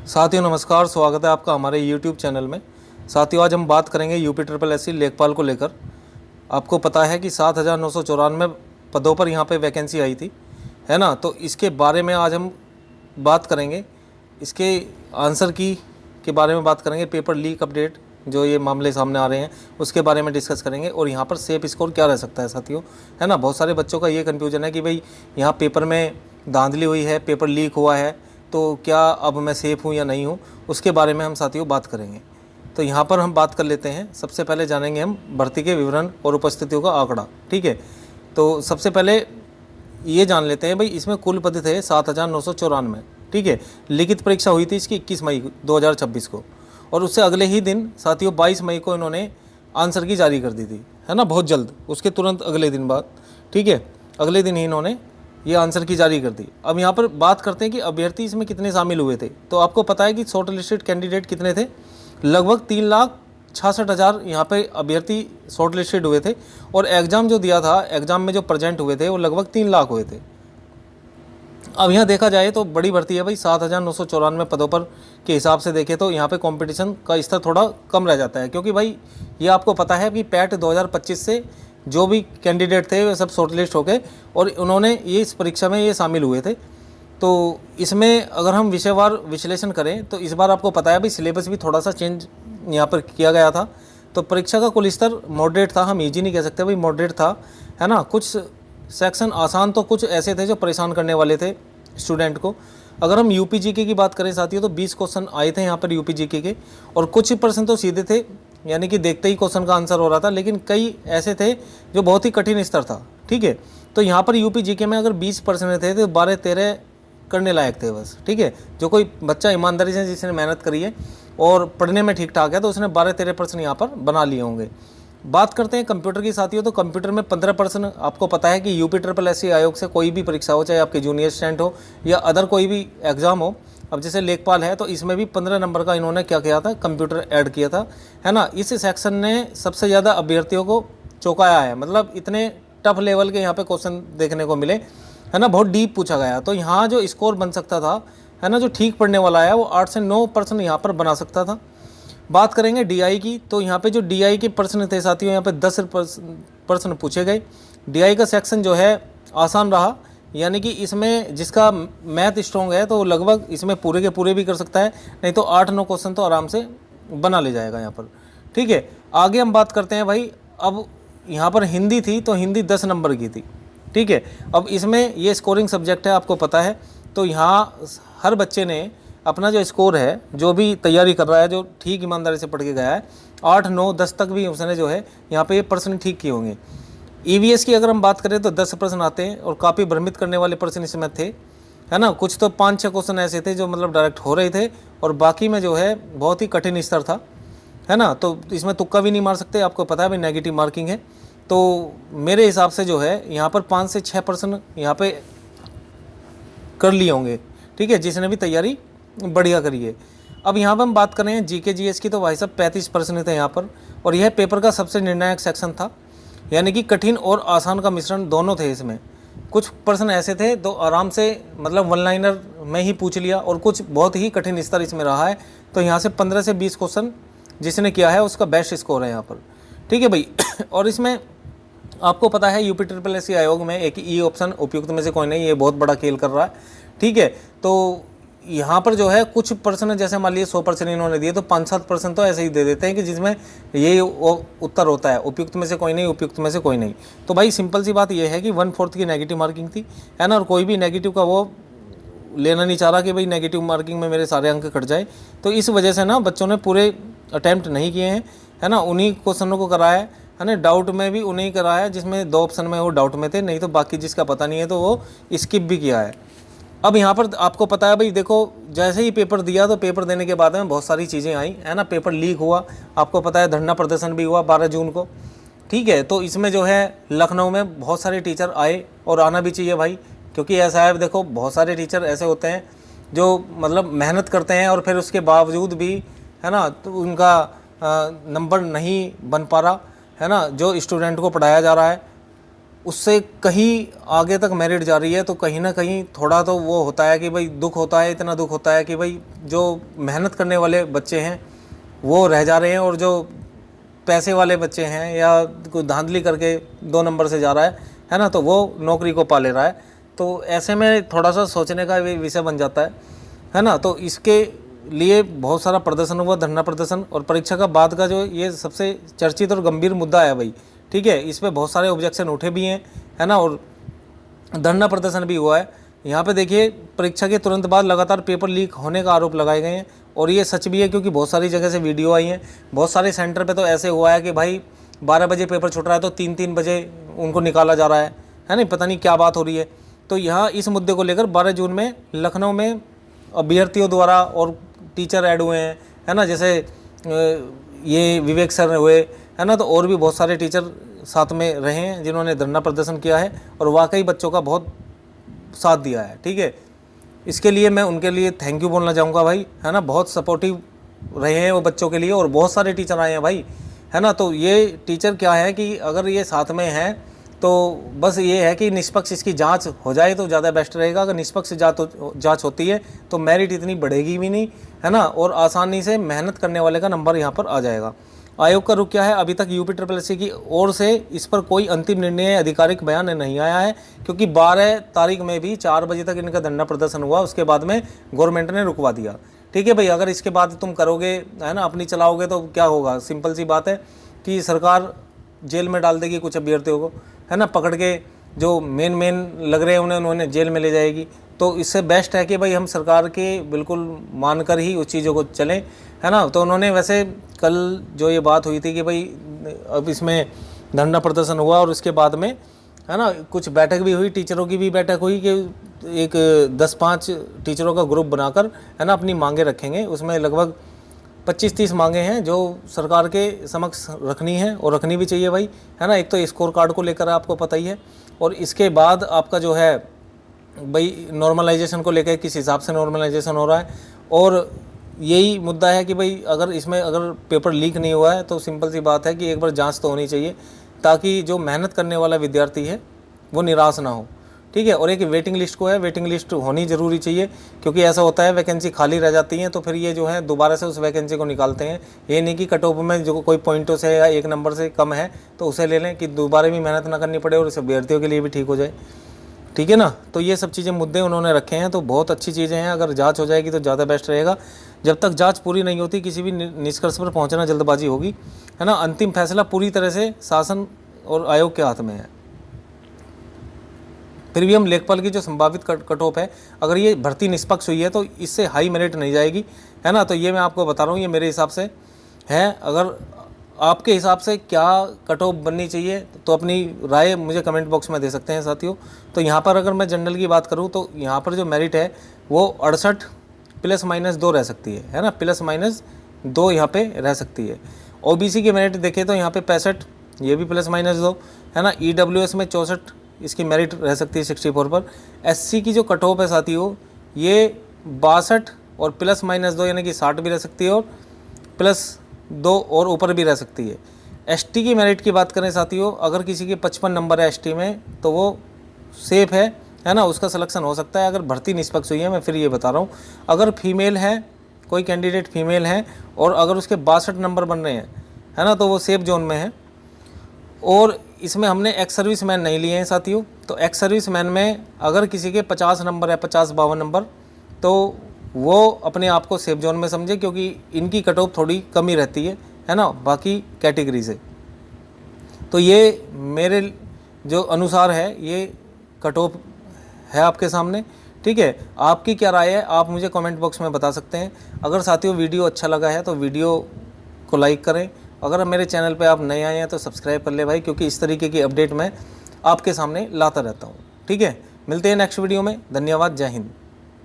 साथियों नमस्कार, स्वागत है आपका हमारे YouTube चैनल में। साथियों आज हम बात करेंगे यूपी ट्रिपल एससी लेखपाल को लेकर। आपको पता है कि 7,994 पदों पर यहाँ पे वैकेंसी आई थी, है ना। तो इसके बारे में आज हम बात करेंगे, इसके आंसर की के बारे में बात करेंगे। पेपर लीक अपडेट जो ये मामले सामने आ रहे हैं उसके बारे में डिस्कस करेंगे, और यहाँ पर सेफ स्कोर क्या रह सकता है साथियों, है ना। बहुत सारे बच्चों का ये कन्फ्यूजन है कि भाई यहाँ पेपर में धांधली हुई है, पेपर लीक हुआ है, तो क्या अब मैं सेफ़ हूँ या नहीं हूँ, उसके बारे में हम साथियों बात करेंगे। तो यहाँ पर हम बात कर लेते हैं। सबसे पहले जानेंगे हम भर्ती के विवरण और उपस्थितियों का आंकड़ा, ठीक है। तो सबसे पहले ये जान लेते हैं भाई, इसमें कुल पद थे 7,994, ठीक है। लिखित परीक्षा हुई थी इसकी 21 मई 2026 को, और उससे अगले ही दिन साथियों 22 मई को इन्होंने आंसर की जारी कर दी थी, है ना, बहुत जल्द, उसके तुरंत अगले दिन बाद, ठीक है, अगले दिन ही इन्होंने ये आंसर की जारी कर दी। अब यहाँ पर बात करते हैं कि अभ्यर्थी इसमें कितने शामिल हुए थे। तो आपको पता है कि शॉर्ट लिस्टेड कैंडिडेट कितने थे, लगभग 3,66,000 यहाँ पे अभ्यर्थी शॉर्ट लिस्टेड हुए थे, और एग्ज़ाम जो दिया था, एग्ज़ाम में जो प्रेजेंट हुए थे वो लगभग 3 लाख हुए थे। अब यहाँ देखा जाए तो बड़ी भर्ती है भाई, 7,994 पदों पर के हिसाब से देखें तो यहाँ पे कंपटीशन का स्तर थोड़ा कम रह जाता है, क्योंकि भाई ये आपको पता है कि पैट 2025 से जो भी कैंडिडेट थे वे सब शॉर्टलिस्ट हो गए, और उन्होंने ये इस परीक्षा में ये शामिल हुए थे। तो इसमें अगर हम विषयवार विश्लेषण करें तो इस बार आपको पता है भाई सिलेबस भी थोड़ा सा चेंज यहाँ पर किया गया था। तो परीक्षा का कुल स्तर मॉडरेट था, हम ईजी नहीं कह सकते भाई, मॉडरेट था, है ना। कुछ सेक्शन आसान तो कुछ ऐसे थे जो परेशान करने वाले थे स्टूडेंट को। अगर हम यूपी जीके की बात करें साथियों तो 20 क्वेश्चन आए थे यहाँ पर यूपी जीके के, और कुछ प्रश्न तो सीधे थे, यानी कि देखते ही क्वेश्चन का आंसर हो रहा था, लेकिन कई ऐसे थे जो बहुत ही कठिन स्तर था, ठीक है। तो यहाँ पर यूपी जीके में अगर 20 प्रश्न थे तो 12-13 करने लायक थे बस, ठीक है। जो कोई बच्चा ईमानदारी से जिसने मेहनत करी है और पढ़ने में ठीक ठाक है तो उसने 12-13 प्रश्न यहाँ पर बना लिए होंगे। बात करते हैं कंप्यूटर की साथियों, तो कंप्यूटर में 15 प्रश्न, आपको पता है कि यूपी ट्रिपल एससी आयोग से कोई भी परीक्षा हो, चाहे आपके जूनियर असिस्टेंट हो या अदर कोई भी एग्जाम हो, अब जैसे लेखपाल है तो इसमें भी 15 नंबर का इन्होंने क्या किया था, कंप्यूटर ऐड किया था, है ना। इस सेक्शन ने सबसे ज़्यादा अभ्यर्थियों को चौंकाया है, मतलब इतने टफ लेवल के यहाँ पे क्वेश्चन देखने को मिले, है ना, बहुत डीप पूछा गया। तो यहाँ जो स्कोर बन सकता था, है ना, जो ठीक पढ़ने वाला है वो 8 से 9% यहाँ पर बना सकता था। बात करेंगे डीआई की, तो यहाँ पे जो डीआई के प्रश्न थे साथियों, यहाँ पे 10 प्रश्न पूछे गए। डीआई का सेक्शन जो है आसान रहा, यानी कि इसमें जिसका मैथ स्ट्रॉन्ग है तो लगभग इसमें पूरे के पूरे भी कर सकता है, नहीं तो 8-9 क्वेश्चन तो आराम से बना ले जाएगा यहाँ पर, ठीक है। आगे हम बात करते हैं भाई, अब यहाँ पर हिंदी थी तो हिंदी 10 नंबर की थी, ठीक है। अब इसमें ये स्कोरिंग सब्जेक्ट है, आपको पता है, तो यहाँ हर बच्चे ने अपना जो स्कोर है, जो भी तैयारी कर रहा है, जो ठीक ईमानदारी से पढ़ के गया है, 8, 9, 10 तक भी उसने जो है यहाँ पे ये प्रश्न ठीक किए होंगे। ईवीएस की अगर हम बात करें तो 10 प्रश्न आते हैं, और काफ़ी भ्रमित करने वाले प्रश्न इसमें थे, है ना। कुछ तो 5-6 क्वेश्चन ऐसे थे जो मतलब डायरेक्ट हो रहे थे, और बाकी में जो है बहुत ही कठिन स्तर था, है ना। तो इसमें तुक्का भी नहीं मार सकते, आपको पता है भाई नेगेटिव मार्किंग है। तो मेरे हिसाब से जो है यहाँ पर 5 से 6 प्रश्न यहाँ पे कर लिए होंगे, ठीक है, जिसने भी तैयारी बढ़िया करी है। अब यहाँ पर हम बात करें जीके जीएस की, तो भाई साहब 35 प्रश्न थे यहाँ पर, और यह पेपर का सबसे निर्णायक सेक्शन था, यानी कि कठिन और आसान का मिश्रण दोनों थे इसमें। कुछ प्रश्न ऐसे थे तो आराम से मतलब वन लाइनर में ही पूछ लिया, और कुछ बहुत ही कठिन स्तर इसमें रहा है। तो यहाँ से 15 से 20 क्वेश्चन जिसने किया है उसका बेस्ट स्कोर है यहाँ पर, ठीक है भाई। और इसमें आपको पता है यूपी ट्रिपल एससी आयोग में एक ई ऑप्शन उपयुक्त में से कोई नहीं, ये बहुत बड़ा खेल कर रहा है, ठीक है। तो यहाँ पर जो है कुछ प्रश्न जैसे मान लीजिए 100% इन्होंने दिए, तो 5-7% तो ऐसे ही दे देते हैं कि जिसमें ये उत्तर होता है, उपयुक्त में से कोई नहीं, उपयुक्त में से कोई नहीं। तो भाई सिंपल सी बात ये है कि 1/4 की नेगेटिव मार्किंग थी, है ना, और कोई भी नेगेटिव का वो लेना नहीं चाह रहा कि भाई नेगेटिव मार्किंग में मेरे सारे अंक कट जाए। तो इस वजह से ना बच्चों ने पूरे अटैम्प्ट नहीं किए हैं, है ना, उन्हीं क्वेश्चनों को कराया है ना। डाउट में भी उन्हीं कराया जिसमें 2 ऑप्शन में वो डाउट में थे, नहीं तो बाकी जिसका पता नहीं है तो वो स्किप भी किया है। अब यहाँ पर आपको पता है भाई, देखो जैसे ही पेपर दिया तो पेपर देने के बाद में बहुत सारी चीज़ें आई, है ना। पेपर लीक हुआ, आपको पता है, धरना प्रदर्शन भी हुआ 12 जून को, ठीक है। तो इसमें जो है लखनऊ में बहुत सारे टीचर आए, और आना भी चाहिए भाई, क्योंकि ऐसा है, देखो बहुत सारे टीचर ऐसे होते हैं जो मतलब मेहनत करते हैं और फिर उसके बावजूद भी, है ना, तो उनका नंबर नहीं बन पा रहा, है ना, जो स्टूडेंट को पढ़ाया जा रहा है। उससे कहीं आगे तक मेरिट जा रही है, तो कहीं ना कहीं थोड़ा तो वो होता है कि भाई दुख होता है, इतना दुख होता है कि भाई जो मेहनत करने वाले बच्चे हैं वो रह जा रहे हैं, और जो पैसे वाले बच्चे हैं या कोई धांधली करके 2 नंबर से जा रहा है ना, तो वो नौकरी को पा ले रहा है। तो ऐसे में थोड़ा सा सोचने का विषय बन जाता है ना। तो इसके लिए बहुत सारा प्रदर्शन हुआ, धरना प्रदर्शन, और परीक्षा का बाद का जो ये सबसे चर्चित और गंभीर मुद्दा है भाई, ठीक है। इस पर बहुत सारे ऑब्जेक्शन उठे भी हैं, है ना, और धरना प्रदर्शन भी हुआ है। यहाँ पे देखिए, परीक्षा के तुरंत बाद लगातार पेपर लीक होने का आरोप लगाए गए हैं, और ये सच भी है क्योंकि बहुत सारी जगह से वीडियो आई हैं। बहुत सारे सेंटर पे तो ऐसे हुआ है कि भाई 12 बजे पेपर छूट रहा है तो 3-3 बजे उनको निकाला जा रहा है नहीं, पता नहीं क्या बात हो रही है। तो यहाँ इस मुद्दे को लेकर 12 जून में लखनऊ में अभ्यर्थियों द्वारा और टीचर ऐड हुए हैं, है ना, जैसे ये विवेक सर हुए, है ना, तो और भी बहुत सारे टीचर साथ में रहे हैं जिन्होंने धरना प्रदर्शन किया है और वाकई बच्चों का बहुत साथ दिया है, ठीक है। इसके लिए मैं उनके लिए थैंक यू बोलना चाहूँगा भाई, है ना, बहुत सपोर्टिव रहे हैं वो बच्चों के लिए, और बहुत सारे टीचर आए हैं भाई, है ना। तो ये टीचर क्या है कि अगर ये साथ में हैं तो बस ये है कि निष्पक्ष इसकी जांच हो जाए तो ज़्यादा बेस्ट रहेगा। अगर निष्पक्ष जांच होती है तो मेरिट इतनी बढ़ेगी भी नहीं, है ना, और आसानी से मेहनत करने वाले का नंबर यहाँ पर आ जाएगा। आयोग का रुख क्या है? अभी तक यूपीएससी की ओर से इस पर कोई अंतिम निर्णय आधिकारिक बयान नहीं आया है, क्योंकि 12 तारीख में भी 4 बजे तक इनका धरना प्रदर्शन हुआ, उसके बाद में गवर्नमेंट ने रुकवा दिया, ठीक है भाई। अगर इसके बाद तुम करोगे, है ना, अपनी चलाओगे तो क्या होगा? सिंपल सी बात है कि सरकार जेल में डाल देगी कुछ अभ्यर्थियों को, है ना, पकड़ के जो मेन लग रहे हैं उन्होंने जेल में ले जाएगी। तो इससे बेस्ट है कि भाई हम सरकार के बिल्कुल मानकर ही उस चीज़ों को चलें, है ना। तो उन्होंने वैसे कल जो ये बात हुई थी कि भाई अब इसमें धरना प्रदर्शन हुआ और उसके बाद में, है ना, कुछ बैठक भी हुई, टीचरों की भी बैठक हुई कि एक 10-5 टीचरों का ग्रुप बनाकर, है ना, अपनी मांगे रखेंगे। उसमें लगभग 25-30 मांगे हैं जो सरकार के समक्ष रखनी है, और रखनी भी चाहिए भाई, है ना। एक तो स्कोर कार्ड को लेकर आपको पता ही है, और इसके बाद आपका जो है भाई नॉर्मलाइजेशन को लेकर किस हिसाब से नॉर्मलाइजेशन हो रहा है, और यही मुद्दा है कि भाई अगर इसमें अगर पेपर लीक नहीं हुआ है तो सिंपल सी बात है कि एक बार जांच तो होनी चाहिए, ताकि जो मेहनत करने वाला विद्यार्थी है वो निराश ना हो, ठीक है। और एक वेटिंग लिस्ट को है, वेटिंग लिस्ट होनी ज़रूरी चाहिए, क्योंकि ऐसा होता है वैकेंसी खाली रह जाती हैं तो फिर ये जो है दोबारा से उस वैकेंसी को निकालते हैं। ये नहीं कि कट ऑफ में जो कोई पॉइंटों से या 1 नंबर से कम है तो उसे ले लें, कि दोबारा भी मेहनत ना करनी पड़े और इस अभ्यर्थियों के लिए भी ठीक हो जाए, ठीक है ना। तो ये सब चीज़ें मुद्दे उन्होंने रखे हैं, तो बहुत अच्छी चीज़ें हैं। अगर जांच हो जाएगी तो ज़्यादा बेस्ट रहेगा। जब तक जांच पूरी नहीं होती किसी भी निष्कर्ष पर पहुंचना जल्दबाजी होगी, है ना। अंतिम फैसला पूरी तरह से शासन और आयोग के हाथ में है। फिर भी हम लेखपाल की जो संभावित कट ऑफ है, अगर ये भर्ती निष्पक्ष हुई है तो इससे हाई मेरिट नहीं जाएगी, है ना। तो ये मैं आपको बता रहा हूँ, ये मेरे हिसाब से है। अगर आपके हिसाब से क्या कट ऑफ बननी चाहिए तो अपनी राय मुझे कमेंट बॉक्स में दे सकते हैं साथियों। तो यहाँ पर अगर मैं जनरल की बात करूँ तो यहाँ पर जो मेरिट है वो 68 +-2 रह सकती है ना, +-2 यहाँ पे रह सकती है। ओबीसी की मेरिट देखें तो यहाँ पे 65, ये भी +-2, है ना। ईडब्ल्यूएस में 64 इसकी मेरिट रह सकती है 64 पर। एससी की जो कट ऑफ है साथियों ये 62 और +-2 यानी कि 60 भी रह सकती है, और +2 और ऊपर भी रह सकती है। एसटी की मेरिट की बात करें साथियों, अगर किसी के 55 नंबर है एसटी में तो वो सेफ है ना, उसका सिलेक्शन हो सकता है अगर भर्ती निष्पक्ष हुई है। मैं फिर ये बता रहा हूँ, अगर फीमेल है, कोई कैंडिडेट फीमेल है और अगर उसके 62 नंबर बन रहे हैं, है ना, तो वो सेफ जोन में है। और इसमें हमने एक्स सर्विस मैन नहीं लिए हैं साथियों। तो एक्स सर्विस मैन में अगर किसी के 50 नंबर है, 50-52 नंबर, तो वो अपने आप को सेफ जोन में समझे, क्योंकि इनकी कट ऑफ थोड़ी कम ही रहती है ना, बाकी कैटेगरी से। तो ये मेरे जो अनुसार है ये कट ऑफ है आपके सामने, ठीक है। आपकी क्या राय है आप मुझे कमेंट बॉक्स में बता सकते हैं। अगर साथियों वीडियो अच्छा लगा है तो वीडियो को लाइक करें। अगर मेरे चैनल पे आप नए आए हैं तो सब्सक्राइब कर ले भाई, क्योंकि इस तरीके की अपडेट मैं आपके सामने लाता रहता हूँ, ठीक है। मिलते हैं नेक्स्ट वीडियो में। धन्यवाद, जय हिंद।